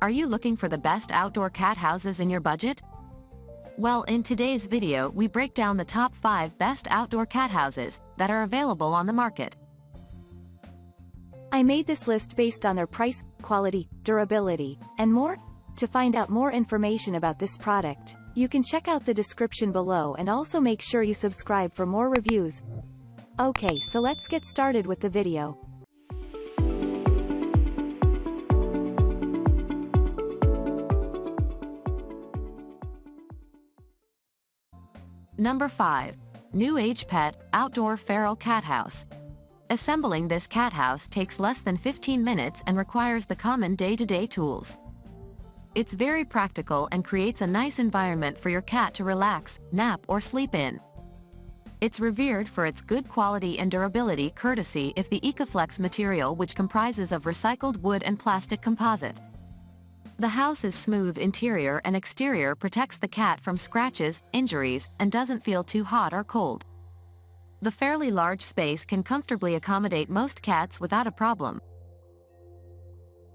Are you looking for the best outdoor cat houses in your budget? Well, in today's video we break down the top 5 best outdoor cat houses that are available on the market. I made this list based on their price, quality, durability, and more. To find out more information about this product, you can check out the description below and also make sure you subscribe for more reviews. Okay, so let's get started with the video. Number 5. New Age Pet Outdoor Feral Cat House. Assembling this cat house takes less than 15 minutes and requires the common day-to-day tools. It's very practical and creates a nice environment for your cat to relax, nap, or sleep in. It's revered for its good quality and durability courtesy of the Ecoflex material, which comprises of recycled wood and plastic composite. The house's smooth interior and exterior protects the cat from scratches, injuries, and doesn't feel too hot or cold. The fairly large space can comfortably accommodate most cats without a problem.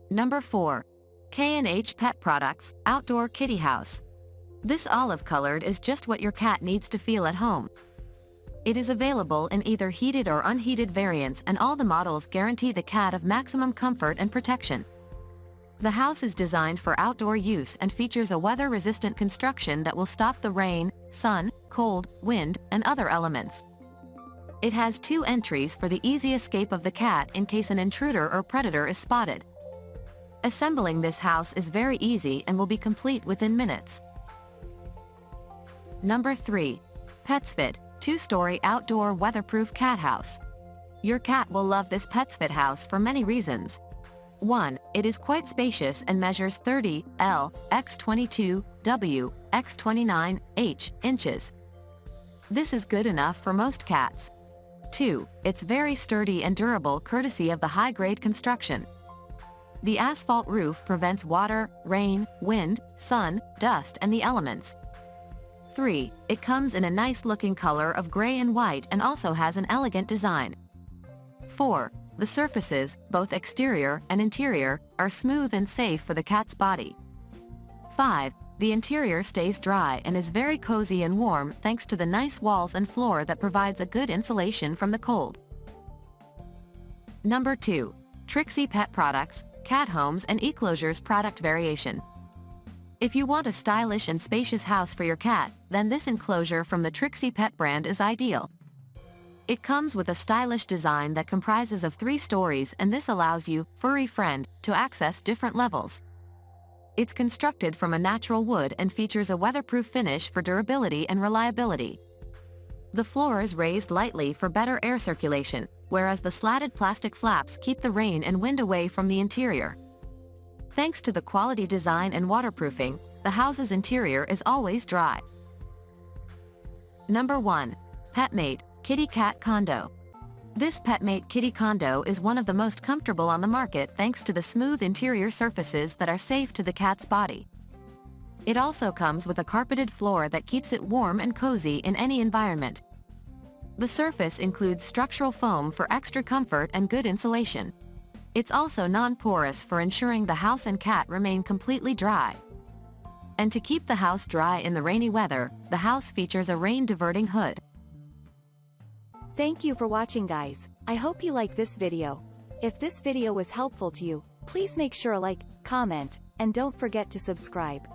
Number 4. K&H Pet Products Outdoor Kitty House. This olive-colored is just what your cat needs to feel at home. It is available in either heated or unheated variants, and all the models guarantee the cat of maximum comfort and protection. The house is designed for outdoor use and features a weather-resistant construction that will stop the rain, sun, cold, wind, and other elements. It has 2 entries for the easy escape of the cat in case an intruder or predator is spotted. Assembling this house is very easy and will be complete within minutes. Number 3. PetsFit 2-story outdoor weatherproof cat house. Your cat will love this PetsFit house for many reasons. 1. It is quite spacious and measures 30 L x 22 W x 29 H inches. This is good enough for most cats. 2. It's very sturdy and durable courtesy of the high-grade construction. The asphalt roof prevents water, rain, wind, sun, dust, and the elements. 3. It comes in a nice-looking color of gray and white and also has an elegant design. 4. The surfaces, both exterior and interior, are smooth and safe for the cat's body. 5. The interior stays dry and is very cozy and warm thanks to the nice walls and floor that provides a good insulation from the cold. Number 2. Trixie Pet Products Cat Homes and Eclosures Product Variation. If you want a stylish and spacious house for your cat, then this enclosure from the Trixie Pet brand is ideal. It comes with a stylish design that comprises of 3 stories, and this allows you, furry friend, to access different levels. It's constructed from a natural wood and features a weatherproof finish for durability and reliability. The floor is raised lightly for better air circulation, whereas the slatted plastic flaps keep the rain and wind away from the interior. Thanks to the quality design and waterproofing, the house's interior is always dry. Number 1. Petmate Kitty Cat Condo. This Petmate Kitty Condo is one of the most comfortable on the market thanks to the smooth interior surfaces that are safe to the cat's body. It also comes with a carpeted floor that keeps it warm and cozy in any environment. The surface includes structural foam for extra comfort and good insulation. It's also non-porous for ensuring the house and cat remain completely dry. And to keep the house dry in the rainy weather, the house features a rain-diverting hood. Thank you for watching, guys. I hope you like this video. If this video was helpful to you, please make sure to like, comment, and don't forget to subscribe.